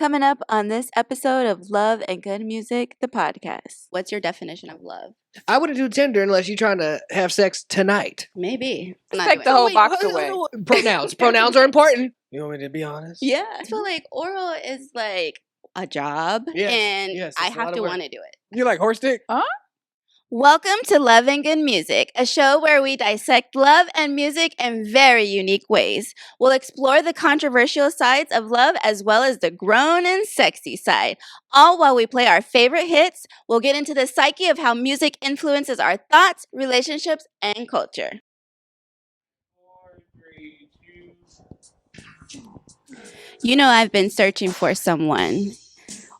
Coming up on this episode of Love and Good Music, the podcast. What's your definition of love? I wouldn't do Tinder unless you're trying to have sex tonight. Maybe. Take the whole box away. Pronouns. Pronouns are important. You want me to be honest? Yeah. I feel like oral is like a job, and I have to want to do it. You like horse dick? Huh? Welcome to Love and Good Music, a show where we dissect love and music in very unique ways. We'll explore the controversial sides of love as well as the grown and sexy side. All while we play our favorite hits, we'll get into the psyche of how music influences our thoughts, relationships, and culture. You know, I've been searching for someone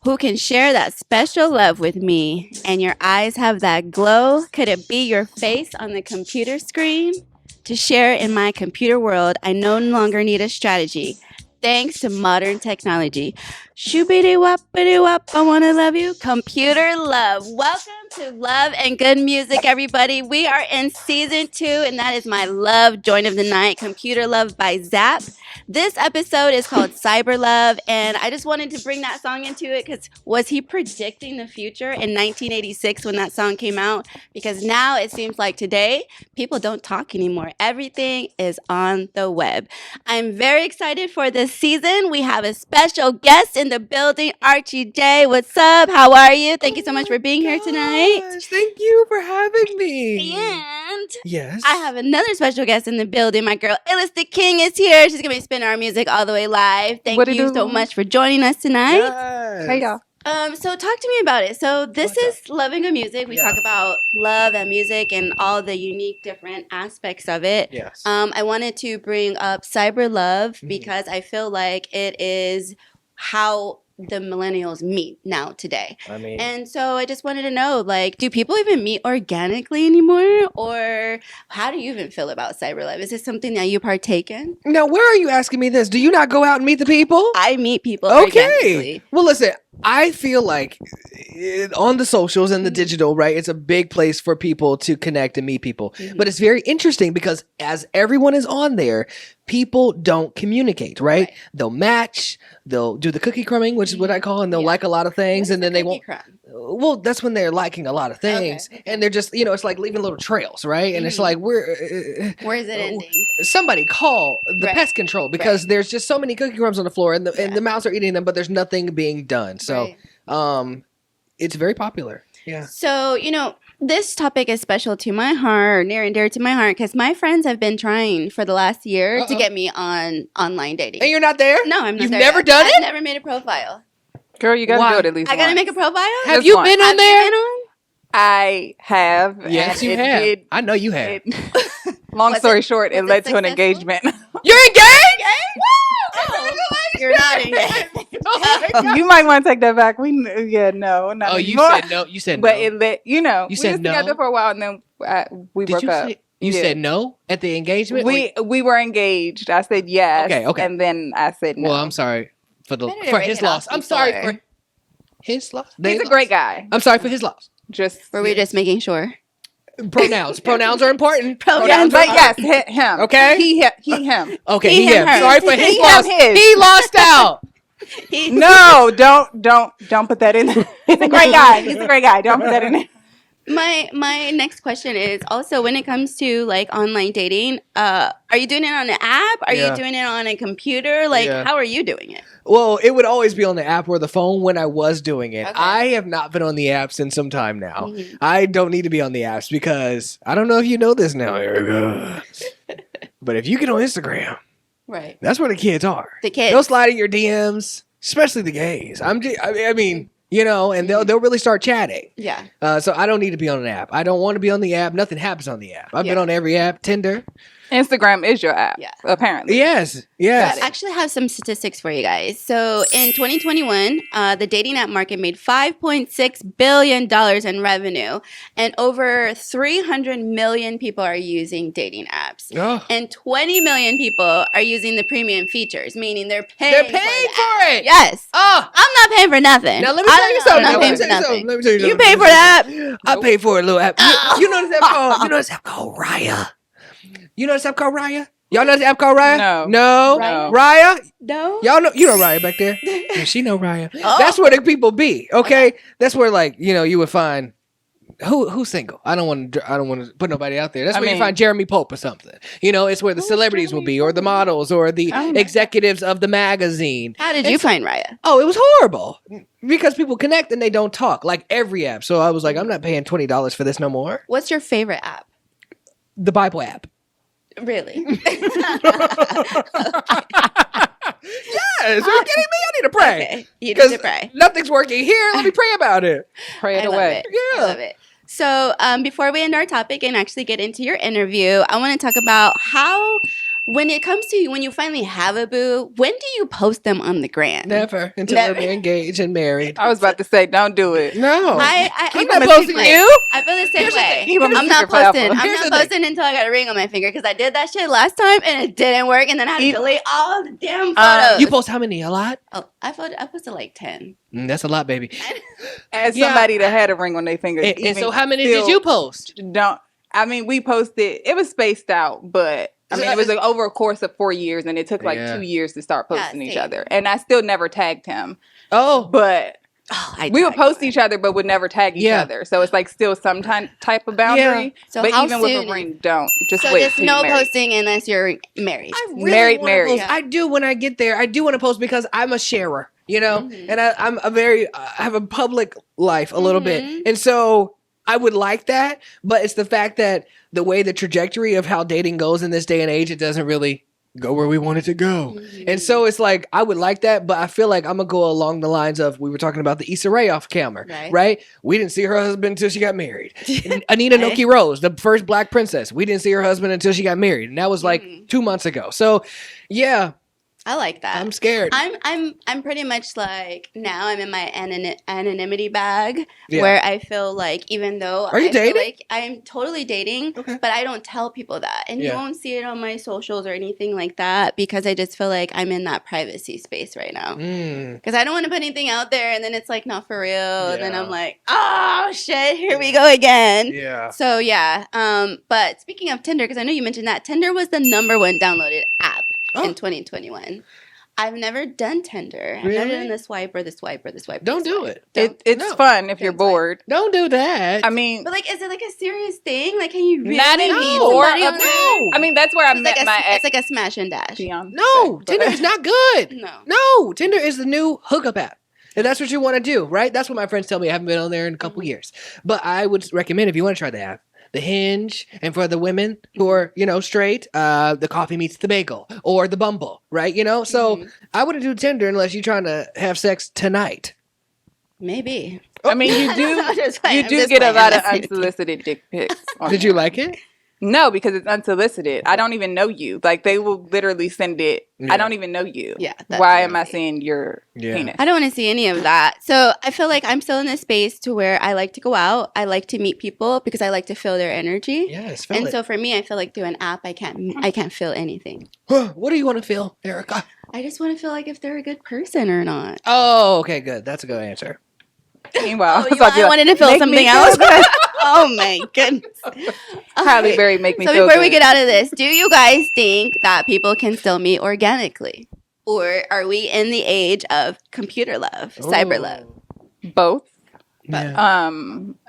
who can share that special love with me, and your eyes have that glow. Could it be your face on the computer screen? To share in my computer world, I no longer need a strategy, thanks to modern technology. Shoobity-wop-bity-wop, I wanna love you. Computer love. Welcome to Love and Good Music, everybody. We are in season 2, and that is my love joint of the night, Computer Love by Zap. This episode is called Cyber Love, and I just wanted to bring that song into it because was he predicting the future in 1986 when that song came out? Because now it seems like today, people don't talk anymore. Everything is on the web. I'm very excited for this season. We have a special guest in the building, Archie J. What's up? How are you? Thank you so much for being here tonight. Thank you for having me. And yes, I have another special guest in the building. My girl, Illis the King, is here. She's going to be spinning our music all the way live. Thank you so much for joining us tonight. Yes. Hey, y'all. So talk to me about it. So this is Loving a Music. We talk about love and music and all the unique different aspects of it. Yes. I wanted to bring up Cyber Love because I feel like it is how the millennials meet now today. And so I just wanted to know, like, do people even meet organically anymore? Or how do you even feel about Cyber Love? Is this something that you partake in? Now, where are you asking me this? Do you not go out and meet the people? I meet people Okay. organically. Well, listen, I feel like on the socials and the digital, right, it's a big place for people to connect and meet people. But it's very interesting because as everyone is on there, people don't communicate, right? They'll match, they'll do the cookie crumbing, which is what I call, and they'll like a lot of things, and then they won't. Well, that's when they're liking a lot of things, and they're just, you know, it's like leaving little trails, right? And it's like, where is it ending? Somebody call the pest control because there's just so many cookie crumbs on the floor, and the mouse are eating them, but there's nothing being done. So, it's very popular. Yeah. So, you know, this topic is special to my heart, near and dear to my heart, because my friends have been trying for the last year to get me on online dating. And you're not there? No, I'm not. You've there never yet. done it? I've never made a profile. Girl, you gotta do it at least I gotta once. make a profile? Have you been on there? I have. Yes, you have. I know you have. Long story short, it led to an engagement. You're engaged? You're not engaged. You might want to take that back. No, not you anymore. said no. You said no. But it let You we said was no? together for a while, and then we broke up. You said no at the engagement? We were engaged. I said yes. Okay. And then I said no. Well, I'm sorry for his loss. I'm sorry for his loss. He's a great guy. I'm sorry for his loss. We're just making sure. Pronouns. Pronouns are important. Pronouns, but yes, him. Okay. He, him. Okay, he him. her. Sorry for his He, loss. him, his. He lost out. No, don't put that in there. He's a great guy. Don't put that in there. My next question is also when it comes to like online dating, are you doing it on an app? Are you doing it on a computer? Like, how are you doing it? Well, it would always be on the app or the phone when I was doing it. Okay. I have not been on the apps in some time now. I don't need to be on the apps because I don't know if you know this now, Erica. But if you get on Instagram, right, that's where the kids are. The kids. They'll slide in your DMs, especially the gays. I mean, you know, and they'll really start chatting. Yeah. So I don't need to be on an app. I don't want to be on the app. Nothing happens on the app. I've been on every app. Tinder. Instagram is your app. Yeah. Apparently. Yes. I actually have some statistics for you guys. So in 2021, the dating app market made $5.6 billion in revenue, and over 300 million people are using dating apps. Oh. And 20 million people are using the premium features, meaning they're paying for it. Yes. Oh. I'm not paying for nothing. Now let me tell you something. I'm not paying for nothing. You pay for that? I pay for a little app. You know this app called Raya? You know this app called Raya? Y'all know the app called Raya? No. No. No. Raya? No. Y'all know, you know Raya back there? Yeah, she know Raya. Oh. That's where the people be, okay? That's where, like, you know, you would find who's single. I don't want to put nobody out there. That's where you find Jeremy Pope or something. You know, it's where the celebrities will be, or the models, or the executives of the magazine. How did you find Raya? Oh, it was horrible because people connect and they don't talk, like every app. So I was like, I'm not paying $20 for this no more. What's your favorite app? The Bible app. Really? Yes, are you kidding me? I need to pray. Okay. You need to pray. Nothing's working here. Let me pray about it. Pray it I love away. it. Yeah. I love it. So before we end our topic and actually get into your interview, I want to talk about how, when it comes to when you finally have a boo, when do you post them on the gram? Never until we're engaged and married. I was about to say, don't do it. No. I'm not posting you. I feel the same way. Keep 'em a I'm not secret forever. posting. I'm Here's not the thing. posting until I got a ring on my finger because I did that shit last time and it didn't work, and then I had to delete all the damn photos. You post how many? A lot? Oh, I posted like 10. That's a lot, baby. As somebody that had a ring on their finger. And so how many did you post? We posted, it was spaced out, but I mean, it was like over a course of 4 years, and it took like 2 years to start posting each other. And I still never tagged him. Oh. But we would post him. each other, but would never tag each other. So it's like still some type of boundary. Yeah. So but how even soon with a ring, don't. Just So wait there's till no you're married. posting unless you're married. I really wanna married. post. I do when I get there. I do want to post because I'm a sharer, you know, and I have a public life a little bit, and so I would like that. But it's the fact that the way the trajectory of how dating goes in this day and age, it doesn't really go where we want it to go. And so it's like, I would like that, but I feel like I'm gonna go along the lines of, we were talking about the Issa Rae off camera, right? We didn't see her husband until she got married. Anita Noki Rose, the first black princess, we didn't see her husband until she got married, and that was like 2 months ago. So yeah, I like that. I'm scared. I'm pretty much like, now I'm in my anonymity bag where I feel like, even though Are you dating? feel like I'm totally dating, but I don't tell people that, and you won't see it on my socials or anything like that, because I just feel like I'm in that privacy space right now, because I don't want to put anything out there and then it's like not for real, and then I'm like, oh shit, here we go again. So but speaking of Tinder, because I know you mentioned that Tinder was the #1 downloaded app in 2021. I've never done Tinder. I've never done the swipe or the swipe or the swipe. Don't do it. It's fun if you're bored. Don't do that. I mean, but like, is it like a serious thing? Like, can you really not meet anymore. somebody on there? I mean, that's where I met my ex. It's like a smash and dash. No, Tinder is not good. No, Tinder is the new hookup app. And that's what you want to do, right? That's what my friends tell me. I haven't been on there in a couple years. But I would recommend, if you want to try the app, the Hinge, and for the women who are, you know, straight, the Coffee Meets the Bagel, or the Bumble, right? You know? So I wouldn't do Tinder unless you're trying to have sex tonight. Maybe. I mean, you do get a lot of unsolicited dick pics. Did you like it? No, because it's unsolicited. I don't even know you. Like, they will literally send it. I don't even know you. Yeah. Why am I seeing your penis? I don't want to see any of that. So I feel like I'm still in this space to where I like to go out. I like to meet people because I like to feel their energy. Yes, and so for me, I feel like through an app, I can't feel anything. What do you want to feel, Erica? I just want to feel like if they're a good person or not. Oh, okay, good. That's a good answer. Meanwhile, I wanted to feel something else. Oh my goodness. Halle Berry make me so feel before good. we get out of this, do you guys think that people can still meet organically? Or are we in the age of computer love, cyber love? Both. Yeah.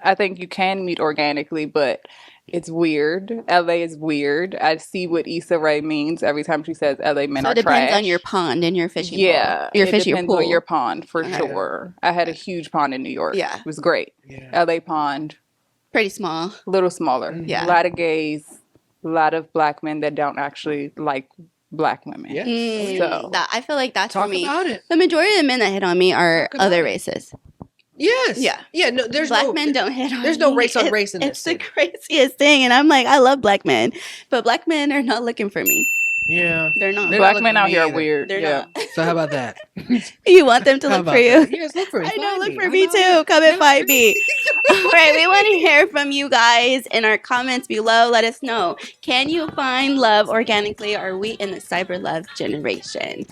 I think you can meet organically, but it's weird. LA is weird. I see what Issa Rae means every time she says LA men are trash. So it depends on your pond and your fishing pool. Your fishing depends pool. on your pond for sure. I had a huge pond in New York. Yeah. It was great. Yeah. LA pond. Pretty small. A little smaller. Yeah. A lot of gays, a lot of black men that don't actually like black women. Yes. So I feel like that's Talk for me. about it. The majority of the men that hit on me are other races. Yes. Yeah. Yeah. No, there's black men don't hit on me. There's no race on race in this. It's the craziest thing. And I'm like, I love black men. But black men are not looking for me. Yeah. They're not. black men out here are weird. They're yeah. not. So how about that? You want them to look for you? Yes, look for me. I know, look for me too. Come and find me. All right, we want to hear from you guys in our comments below. Let us know. Can you find love organically? Or are we in the cyber love generation?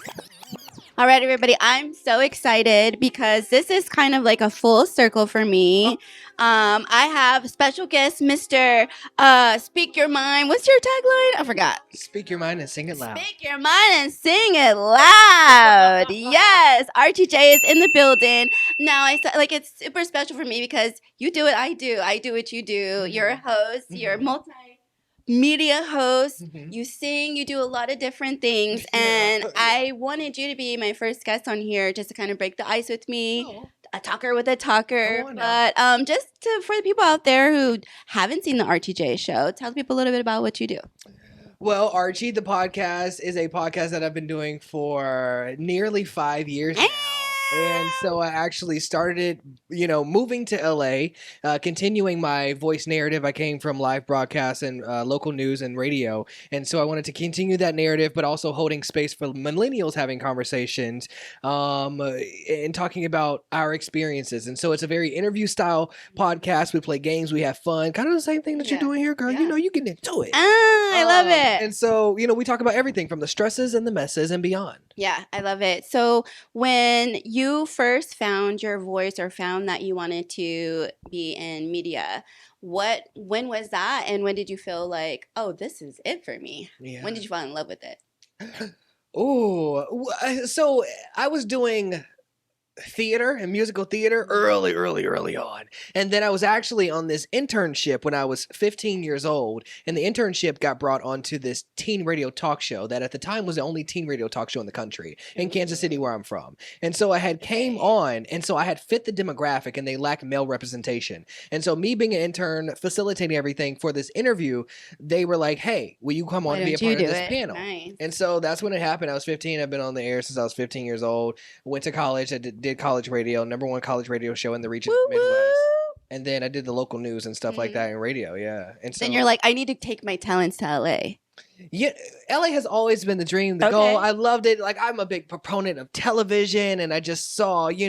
All right, everybody. I'm so excited because this is kind of like a full circle for me. I have special guest, Mr. Speak Your Mind. What's your tagline? I forgot. Speak your mind and sing it loud. Speak your mind and sing it loud. Yes, Archie J is in the building. Now I said, like, it's super special for me because you do what I do. I do what you do. You're a host. You're a multimedia host. You sing. You do a lot of different things, and I wanted you to be my first guest on here, just to kind of break the ice with me. A talker with a talker, but for the people out there who haven't seen the Archie J show, tell people a little bit about what you do. Well, Archie, the podcast is a podcast that I've been doing for nearly 5 years now. And so I actually started, moving to LA, continuing my voice narrative. I came from live broadcasts and local news and radio. And so I wanted to continue that narrative, but also holding space for millennials having conversations and talking about our experiences. And so it's a very interview style podcast. We play games. We have fun. Kind of the same thing that you're doing here, girl. Yeah. You get into it. I love it. And so, we talk about everything from the stresses and the messes and beyond. Yeah, I love it. So when you first found your voice or found that you wanted to be in media, when was that? And when did you feel like, oh, this is it for me? Yeah. When did you fall in love with it? So I was doing theater and musical theater early on. And then I was actually on this internship when I was 15 years old. And the internship got brought onto this teen radio talk show that at the time was the only teen radio talk show in the country in Kansas City, where I'm from. And so I had came on, and so I had fit the demographic, and they lacked male representation. And so me being an intern, facilitating everything for this interview, they were like, hey, will you come on and be a part of this panel? Nice. And so that's when it happened. I was 15. I've been on the air since I was 15 years old. Went to college. I did college radio, #1 college radio show in the region of the Midwest. And then I did the local news and stuff like that in radio, yeah. And so then you're like, I need to take my talents to LA. Yeah, LA has always been the dream, the goal. I loved it. Like, I'm a big proponent of television, and I just saw, I'm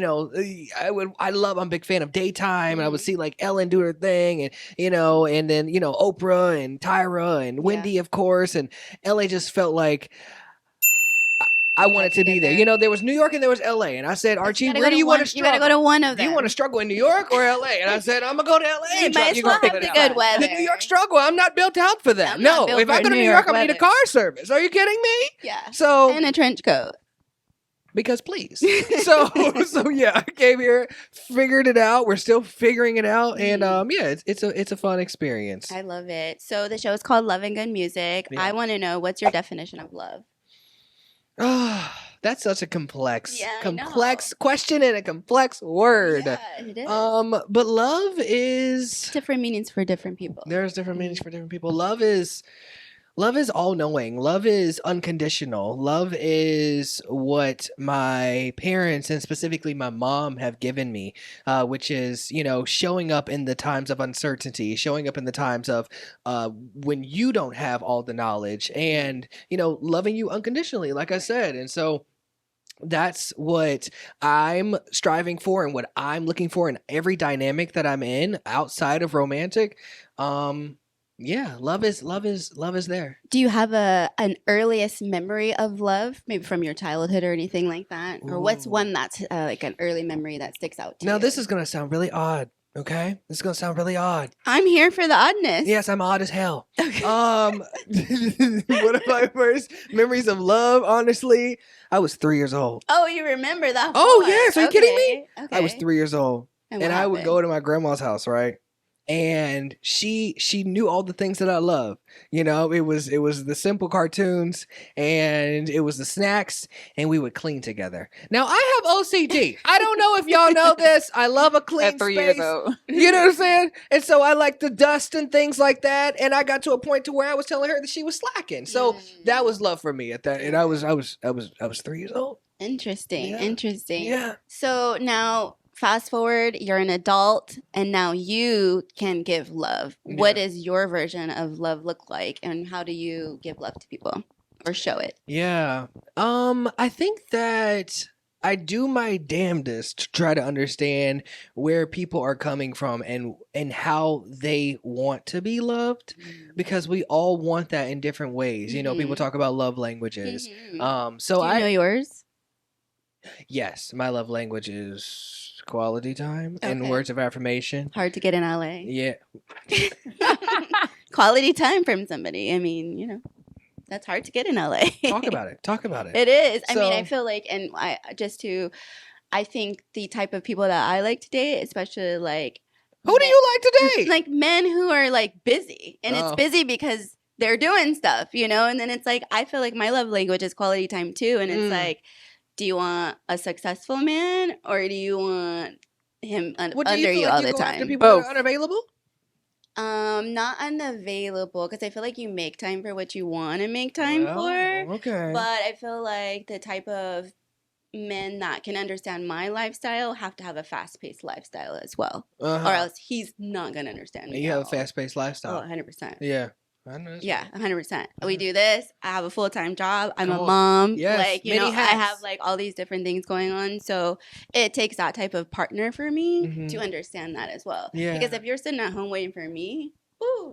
a big fan of daytime, and I would see like Ellen do her thing, and and then Oprah and Tyra and Wendy, of course, and LA just felt like I wanted to be there. There was New York and there was LA. And I said, Archie, where do you want to struggle? You got to go to one of them. Do you want to struggle in New York or LA? And I said, I'm going to go to LA. You might as well have the good weather. The New York struggle, I'm not built out for that. No, if I go to New York, I'm going to need a car service. Are you kidding me? Yeah. So, and a trench coat. Because please. So yeah, I came here, figured it out. We're still figuring it out. And it's a fun experience. I love it. So the show is called Love and Good Music. Yeah. I want to know, what's your definition of love? That's such a complex question and a complex word. Yeah, it is. But love is different meanings for different people. There's different meanings for different people. Love is all-knowing. Love is unconditional. Love is what my parents and specifically my mom have given me, which is, showing up in the times of uncertainty, showing up in the times of when you don't have all the knowledge, and, loving you unconditionally, like I said. And so that's what I'm striving for and what I'm looking for in every dynamic that I'm in outside of romantic. Yeah, love is there. Do you have an earliest memory of love, maybe from your childhood or anything like that? Or what's one that's like an early memory that sticks out to you? Now, this is going to sound really odd, okay? This is going to sound really odd. I'm here for the oddness. Yes, I'm odd as hell. Okay. One of my first memories of love, honestly, I was 3 years old. Oh, you remember that? Oh, yes. Are you kidding me? Okay. I was 3 years old. And I would go to my grandma's house, right? And she knew all the things that I love. It was the simple cartoons, and it was the snacks, and we would clean together. Now, I have OCD. I don't know if y'all know this. I love a clean at 3 space. years old. You know what I'm saying? And so I like the dust and things like that. And I got to a point to where I was telling her that she was slacking. So that was love for me at that. And I was 3 years old. Interesting. Yeah. So now, fast forward, you're an adult, and now you can give love. Yeah. What does your version of love look like, and how do you give love to people or show it? Yeah. I think that I do my damnedest to try to understand where people are coming from and how they want to be loved, because we all want that in different ways. People talk about love languages. So do you know yours? Yes, my love language is quality time and words of affirmation. Hard to get in LA. Yeah. Quality time from somebody. I mean, you know, that's hard to get in LA. Talk about it. Talk about it. It is. So, I mean, I feel like, and I think the type of people that I like to date, especially like, who do you like to date? Like men who are like busy, and it's busy because they're doing stuff, you know. And then it's like, I feel like my love language is quality time too, and it's like, do you want a successful man, or do you want him under you all the time? People that are unavailable? Not unavailable, because I feel like you make time for what you want to make time for. Okay. But I feel like the type of men that can understand my lifestyle have to have a fast-paced lifestyle as well, or else he's not gonna understand me. You have a fast-paced lifestyle. 100%. Yeah. I know. Yeah, 100%. We do this. I have a full-time job. I'm a mom. Yes, like, you know, hats. I have like all these different things going on. So it takes that type of partner for me to understand that as well. Yeah. Because if you're sitting at home waiting for me,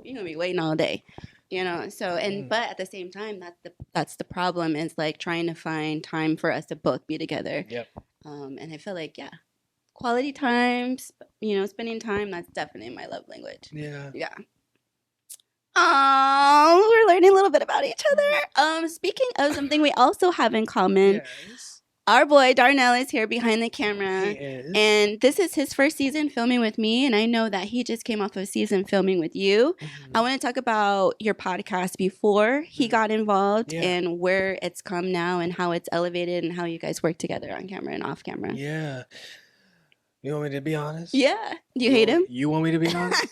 you're gonna be waiting all day. You know. So but at the same time, that's the problem, is like trying to find time for us to both be together. Yep. And I feel like quality times, you know, spending time, that's definitely my love language. Yeah. Yeah. Oh, we're learning a little bit about each other. Speaking of something we also have in common, our boy Darnell is here behind the camera. He is. And this is his first season filming with me, and I know that he just came off of season filming with you. I want to talk about your podcast before he got involved and where it's come now and how it's elevated and how you guys work together on camera and off camera. Yeah. You want me to be honest? Yeah. Do you hate him? You want me to be honest?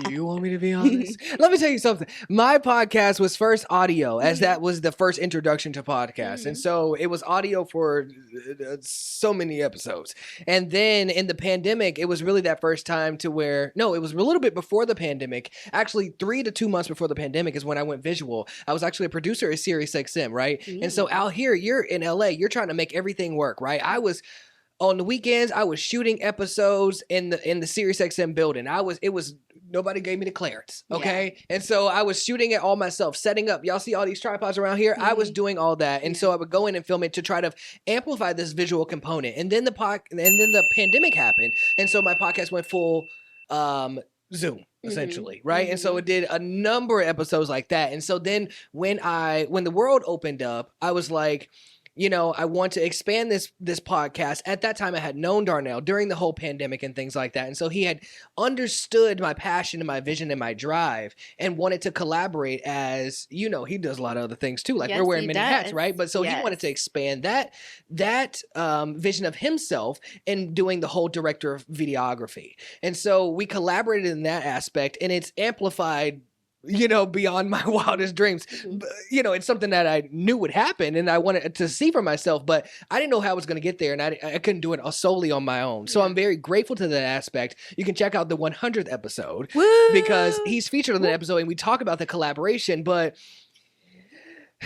You want me to be honest? Let me tell you something. My podcast was first audio, as that was the first introduction to podcasts. And so it was audio for so many episodes. And then in the pandemic, it was really that first time to where, no, it was a little bit before the pandemic. Actually, 3 to 2 months before the pandemic is when I went visual. I was actually a producer at Sirius XM, right? And so out here, you're in LA, you're trying to make everything work, right? On the weekends, I was shooting episodes in the Sirius XM building. Nobody gave me the clearance, okay? Yeah. And so I was shooting it all myself, setting up. Y'all see all these tripods around here? I was doing all that. And so I would go in and film it to try to amplify this visual component. And then the pandemic happened. And so my podcast went full Zoom, essentially, right? And so it did a number of episodes like that. And so then when the world opened up, I was like, you know, I want to expand this podcast. At that time, I had known Darnell during the whole pandemic and things like that. And so he had understood my passion and my vision and my drive and wanted to collaborate, as, you know, he does a lot of other things too. Like, we're wearing many hats, right? But so he wanted to expand that vision of himself and doing the whole director of videography. And so we collaborated in that aspect, and it's amplified, you know, beyond my wildest dreams. You know, it's something that I knew would happen and I wanted to see for myself, but I didn't know how I was going to get there, and I couldn't do it solely on my own. So I'm very grateful to that aspect. You can check out the 100th episode because he's featured on that episode, and we talk about the collaboration, but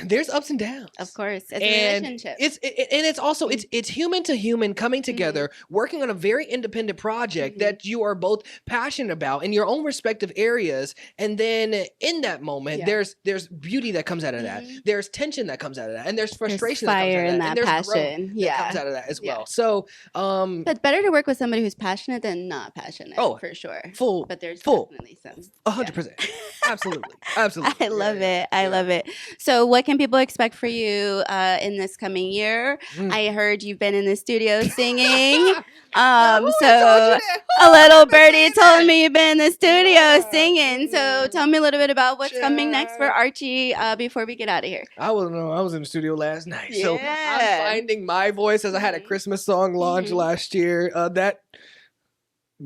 there's ups and downs. Of course. It's a relationship. It's also it's human to human coming together, working on a very independent project that you are both passionate about in your own respective areas. And then in that moment, there's beauty that comes out of that. There's tension that comes out of that. And there's frustration that comes out of that. and there's passion growth that comes out of that as well. So but it's better to work with somebody who's passionate than not passionate. Oh, for sure. But there's definitely some. 100%. Absolutely. Absolutely. I love it. I love it. So what can people expect for you in this coming year? I heard you've been in the studio singing. So a little birdie told me you've been in the studio singing. So tell me a little bit about what's coming next for Archie before we get out of here. I was in the studio last night. So I'm finding my voice, as I had a Christmas song launch last year. That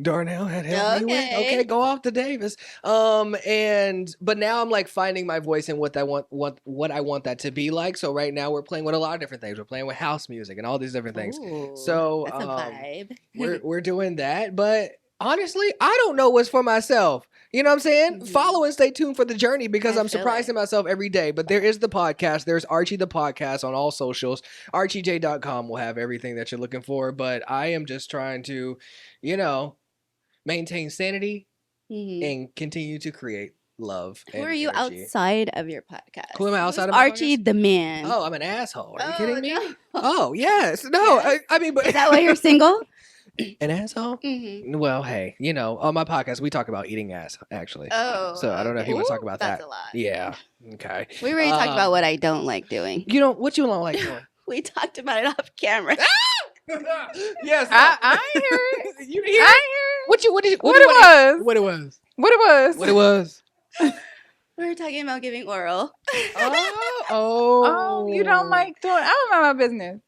Darnell had helped me with. Okay, go off to Davis. But now I'm like finding my voice and what I want that to be like. So right now we're playing with a lot of different things. We're playing with house music and all these different things. Ooh, so that's a vibe. we're doing that. But honestly, I don't know what's for myself. You know what I'm saying? Follow and stay tuned for the journey, because I'm surprising myself every day. But there is the podcast. There's Archie the podcast on all socials. ArchieJ.com will have everything that you're looking for. But I am just trying to, you know, maintain sanity and continue to create love. Who are you energy. outside of your podcast? Who am I outside Who's of my Archie podcast? the man? Oh, I'm an asshole. Are you kidding me? No. Oh, yes. No, Yes? I mean, but Is that why you're single? an asshole? Mm-hmm. Well, hey, on my podcast, we talk about eating ass, actually. Oh. So I don't know if you want to talk about that's that. a lot. Yeah. Okay. We already talked about what I don't like doing. What you don't like doing? We talked about it off camera. Yes. I ain't hear it. You hear I it? ain't hear it. What it was? What it was. What it was? We were talking about giving oral. Oh, you don't like doing. I don't mind my business.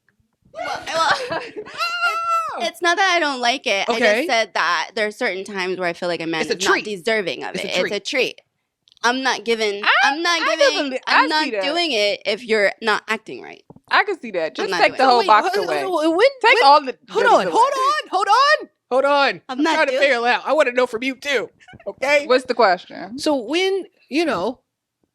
Well, it's not that I don't like it. I Okay. just said that there are certain times where I feel like a man It's a is not treat. deserving of It's it. a treat. It's a treat. I'm not giving. I I'm not see that. doing it if you're not acting right. I can see that. Just not take doing the it. whole Wait, box hold- away. hold- when- Take when- all the. Hold goodies on. away. Hold on. I'm not trying to doing- figure it out. I want to know from you too. Okay. What's the question? So when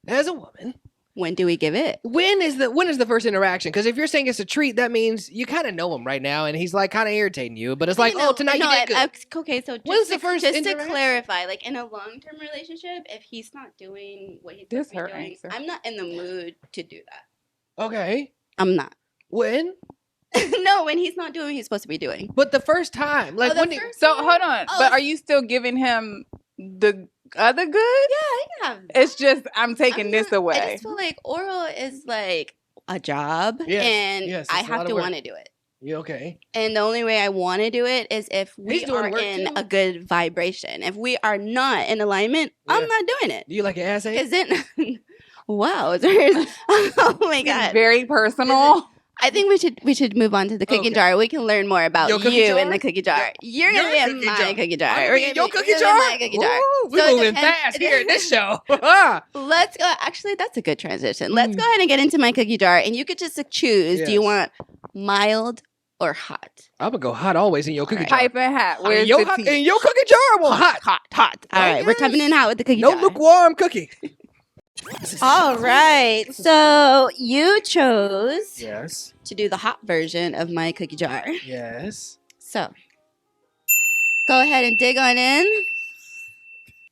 as a woman, When do we give it? when is the first interaction? Because if you're saying it's a treat, that means you kind of know him right now, and he's like kind of irritating you. But it's like, No, tonight no, you did good. okay, so When's just, the first just to interaction? clarify, like in a long-term relationship, if he's not doing what he's This supposed to her be doing, answer. I'm not in the mood to do that. Okay. I'm not. When? No, when he's not doing what he's supposed to be doing. But the first time, like Oh, the when? first So time? hold on. Oh, But are you still giving him the other good? Yeah, I can have. It's just I'm taking I'm this not- away. I just feel like oral is like a job, Yes, and yes, I it's a have lot to of work. want to do it. You okay? And the only way I want to do it is if we He's doing are work in too. a good vibration. If we are not in alignment, Yeah. I'm not doing it. Do you like your ass ate? Is it? Wow. Oh my It's god. very personal. I think we should move on to the cookie Okay. jar. We can learn more about Your cookie you jar? and the cookie jar. You're gonna be Your in cookie my jar. cookie jar. I'm We're gonna be gonna in your be- cookie you're gonna be jar? in my cookie jar. Ooh, we So it moving depends- fast here in this show. Let's go. Actually, that's a good transition. Let's go ahead and get into my cookie jar, and you could just choose. Do you Yes. want mild or hot? I'm gonna go hot always in your cookie Alright. jar. Pipe and hat. Where's in your, the hot, tea? in your cookie jar, I want hot. Hot. All Oh, right, we're coming in yes. hot with the cookie No jar. lukewarm cookie. All right. So you chose Yes. to do the hot version of my cookie jar. Yes. So go ahead and dig on in.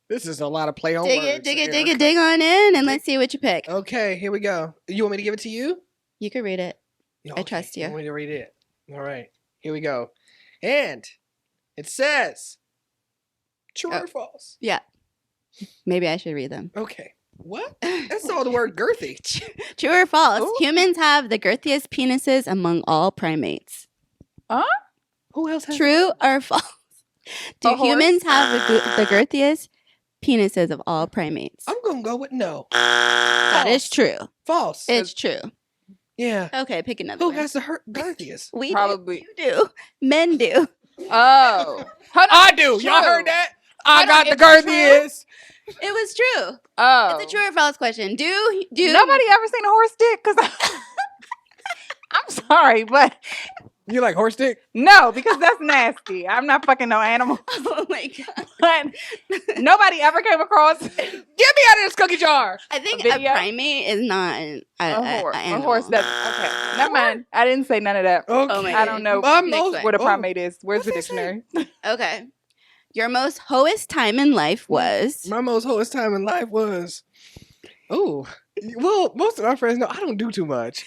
This is a lot of play on Dig words. it, dig it, here. dig it, dig on in, and let's see what you pick. Okay, here we go. You want me to give it to you? You can read it. Yeah, I trust you. Want me to read it? All right. Here we go. And it says true or false. Yeah. Maybe I should read them. Okay. What? That's all the word girthy. True or false? Ooh. Humans have the girthiest penises among all primates. Who else has True or false? Do A horse? humans have the girthiest penises of all primates? I'm gonna go with no. That is true. False. It's true. Yeah. Okay, pick another Who one. has the girthiest? We Probably. do. You do. Men do. Oh. Hold on. I do. Y'all True. heard that? I Hold got on, the it's true? girthiest. It was true. Oh. It's a true or false question. Do Nobody ever seen a horse dick? Because I'm sorry, but You like horse dick? no, because that's nasty. I'm not fucking no animal. Oh my god. But nobody ever came across Get me out of this cookie jar. I think A a video? primate is not a horse. A animal. horse. That's okay. Never mind. I didn't say none of that. Okay. Oh my I don't know Next most- one. what a Oh. primate is. Where's the What's that say? dictionary? Okay. Your most hoest time in life was. My most hottest time in life was. Oh, well, most of my friends know I don't do too much.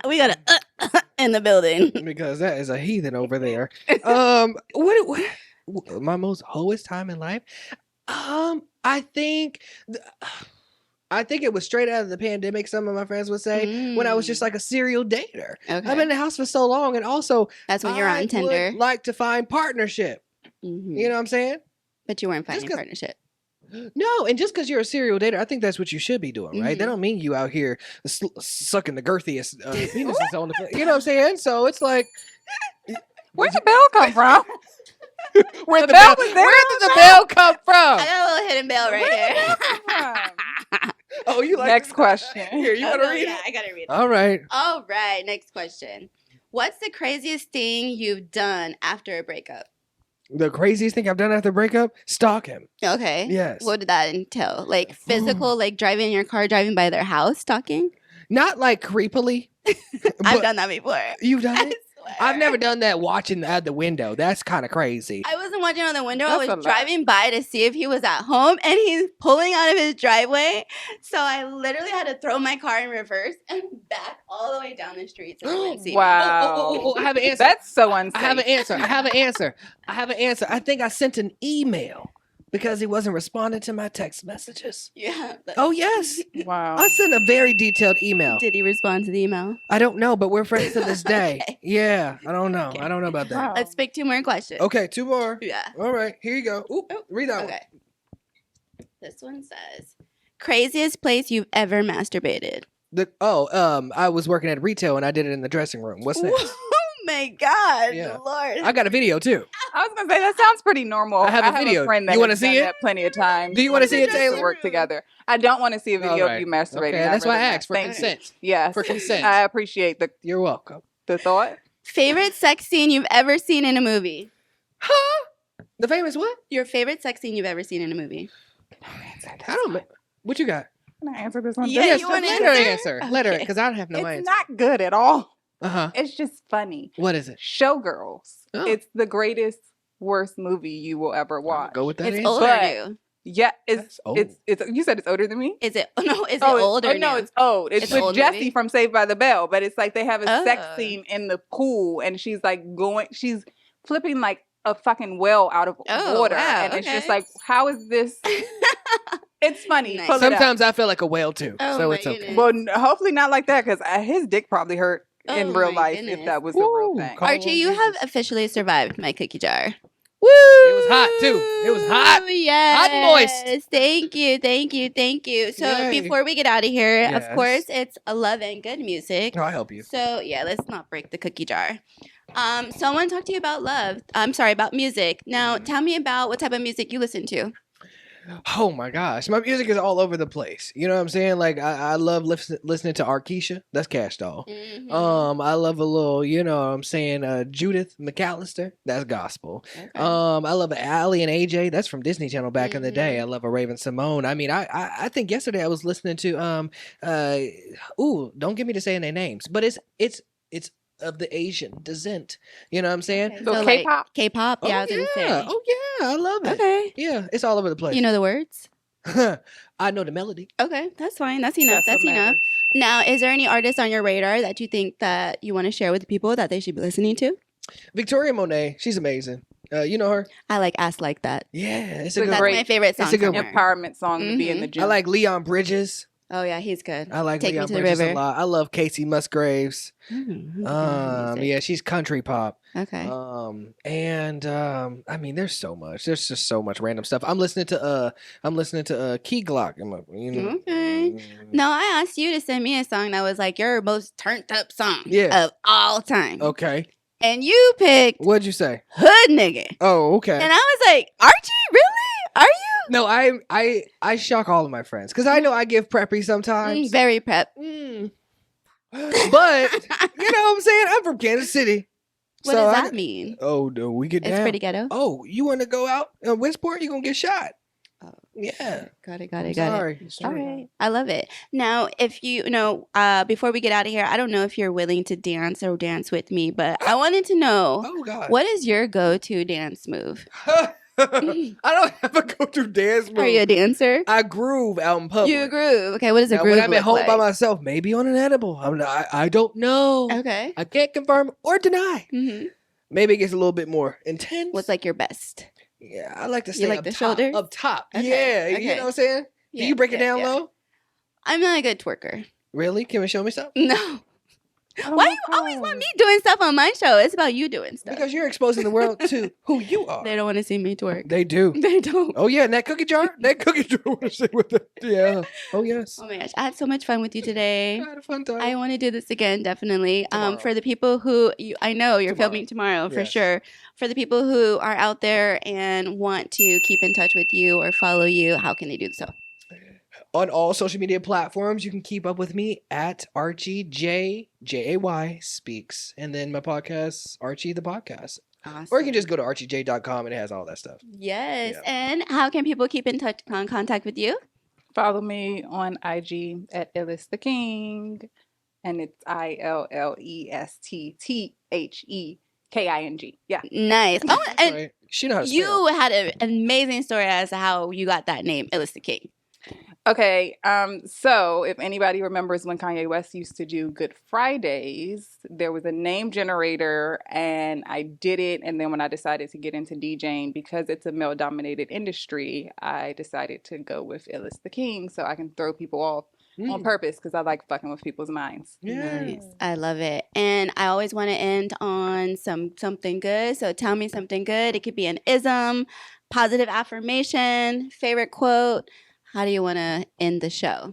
We got a in the building. Because that is a heathen over there. What my most hoest time in life? I think it was straight out of the pandemic. Some of my friends would say when I was just like a serial dater. Okay. I've been in the house for so long, and also That's when you're I on Tinder. would like to find partnership. Mhm. You know what I'm saying? But you weren't Just finding 'cause- partnership. No, and just because you're a serial dater, I think that's what you should be doing, right? That Mhm. don't mean you out here sucking the girthiest penises on the. You know what I'm saying? So it's like, Where'd the bell come from? where The bell was there Where did the bell come from? I got a little hidden bell right here. Oh, you like Next this? question. Here, you want to Oh, read yeah, it? I gotta read it. All right. All right, next question. What's the craziest thing you've done after a breakup? The craziest thing I've done after breakup: stalk him. Okay. Yes. What did that entail? Like physical, like driving in your car, driving by their house, stalking? Not like creepily. I've but done that before. You've done I it. swear. I've never done that watching out the window. That's kind of crazy. I wasn't watching out the window. That's I a was lot. driving by to see if he was at home, and he's pulling out of his driveway. So I literally had to throw my car in reverse and back all the way down the street so he wouldn't see me. Wow. I have an answer. That's so unsafe. I have an answer. I think I sent an email because he wasn't responding to my text messages. Yeah. Oh, yes. Wow. I sent a very detailed email. Did he respond to the email? I don't know, but we're friends to this day. Okay. Yeah, I don't know. Okay. I don't know about that. Wow. Let's pick 2 more questions. Okay, 2 more. Yeah. All right, here you go. Ooh, read that Okay. This one says, craziest place you've ever masturbated. one. I was working at retail and I did it in the dressing room. What's next? Oh my God, Yeah. Lord. I got a video too. I was gonna say that sounds pretty normal. I have a video. friend that You wanna has see done it? that plenty of times. Do you wanna see it, We Taylor? Work together. I don't want to see a video of you masturbating. Okay, I'd that's why I rather not. asked for Thank you. consent. Yes, For consent. I appreciate You're welcome. the thought. Favorite sex scene you've ever seen in a movie? Huh? The famous what? Your favorite sex scene you've ever seen in a movie? I don't know. What you got? Can I answer this one? Yeah, Yes, you wanna let her answer. Let her, Okay. because I don't have no It's answer. not good at all. Uh-huh. It's just funny. What is it? Showgirls. Oh. It's the greatest, worst movie you will ever I'll watch. go with that It's answer. old or But- new? Yeah, That's old. it's you said it's older than me. Is it? No, is it Oh, old or no, new? it's old. It's It's with old Jessie movie? from Saved by the Bell, but it's like they have a sex Oh. scene in the pool, and she's like she's flipping like a fucking well out of Oh, water, wow, and it's just okay. like, how is this? It's funny. Nice. Pull it up. Sometimes I feel like a whale too, Oh so my it's okay. goodness. Well, hopefully not like that, because his dick probably hurt in Oh real my life goodness. if that was the real Woo, thing. call Archie, on you Jesus. have officially survived my cookie jar. Woo! It was hot too. It was hot. Yes. Hot and moist. Thank you, thank you, thank you. So Yay. before we get out of here, Yes. of course, it's a love and good music. No, I'll help you. So yeah, let's not break the cookie jar. So I want to talk to you about love. I'm sorry, about music. Now, tell me about what type of music you listen to. Oh my gosh, my music is all over the place. You know what I'm saying? Like I love listening to Archie. That's Cash Doll. Mhm. I love a little, you know what I'm saying, Judith McAllister. That's gospel. Okay. I love Allie and AJ. That's from Disney Channel back in the day. Mhm. I love a Raven Simone. I mean, I think yesterday I was listening to don't get me to saying their names, but it's of the Asian descent. You know what I'm saying? Okay, So like, K-pop? K-pop. Yeah, I was gonna say. Oh yeah, I love it. Okay. Yeah, it's all over the place. You know the words? I know the melody. Okay, that's fine. That's enough. That's That's what enough. matters. Now, is there any artists on your radar that you think that you want to share with the people that they should be listening to? Victoria Monet, she's amazing. You know her? I like Ass Like That. Yeah, it's Good a good That's Great. my favorite song. It's a good from her. Empowerment song to be in the gym. I like Leon Bridges. Oh yeah, he's good. I like Take Leon Me to the Bridges River. a lot. I love Casey Musgraves. Mm, Yeah, she's country pop. Okay. I mean, there's so much. There's just so much random stuff. I'm listening to Key Glock. Okay. No, I asked you to send me a song that was like your most turned up song Yeah. of all time. Okay. And you picked What'd you say? Hood Nigga. Oh, okay. And I was like, Archie, really? Are you? No, I shock all of my friends because I know I give preppy sometimes. Very prep. But you know what I'm saying? I'm from Kansas City. What does that mean? Oh no, we get It's down. pretty ghetto. Oh, you want to go out in Westport? You gonna get shot? Oh. Yeah. Got it. Sorry. All right. I love it. Now, if you before we get out of here, I don't know if you're willing to dance or dance with me, but I wanted to know Oh God. what is your go-to dance move? I don't have a go-to dance move. Are you a dancer? I groove out in public. You groove. Okay, what does a Now, groove when I'm at look home like? by myself, maybe on an edible. I don't know. Okay. I can't confirm or deny. hmm Maybe it gets a little bit more intense. What's like your best? Yeah, I like to stay like up the top, shoulders? up top. Okay, Yeah, you okay. know what I'm saying? Yeah, Do you break it yeah, down yeah. low? I'm not a good twerker. Really? Can we show me something? No. Oh Why my you always want God. me doing stuff on my show? It's about you doing stuff. Because you're exposing the world to who you are. They don't want to see me twerk. They do. They don't. Oh yeah, and that cookie jar. That cookie jar. Want to sit with it? Yeah. Oh yes. Oh my gosh, I had so much fun with you today. I had a fun time. I want to do this again, definitely. Tomorrow. For the people who I know you're Tomorrow. filming tomorrow for Yes. sure. For the people who are out there and want to keep in touch with you or follow you, how can they do so? On all social media platforms, you can keep up with me at Archie Jay Speaks, and then my podcast Archie the Podcast. Awesome. Or you can just go to archiej.com and it has all that stuff. Yes. Yeah. And how can people keep in touch, contact with you? Follow me on IG at Illis the King, and it's ILLESTTHE King. Yeah. Nice. Oh, and Right. She know how to spell. you had an amazing story as to how you got that name, Illicit King. Okay, so if anybody remembers when Kanye West used to do Good Fridays, there was a name generator and I did it. And then when I decided to get into DJing, because it's a male-dominated industry, I decided to go with Illis the King so I can throw people off on purpose because I like fucking with people's minds. Yeah. Nice. I love it. And I always want to end on something good. So tell me something good. It could be an ism, positive affirmation, favorite quote. How do you want to end the show?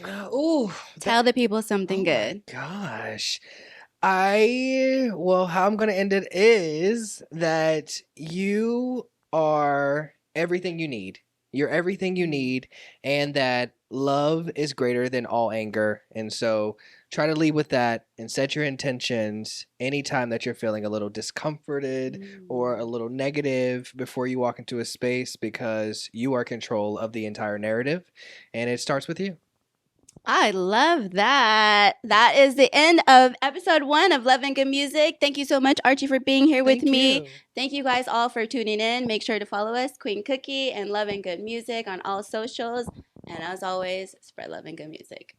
Ooh. Tell the people something good. Gosh. How I'm going to end it is that you are everything you need. You're everything you need, and that love is greater than all anger. And so try to lead with that and set your intentions anytime that you're feeling a little discomforted or a little negative before you walk into a space, because you are in control of the entire narrative, and it starts with you. I love that. That is the end of episode 1 of Love and Good Music. Thank you so much, Archie, for being here with me. Thank you guys all for tuning in. Make sure to follow us, Queen Cookie and Love and Good Music on all socials. And as always, spread love and good music.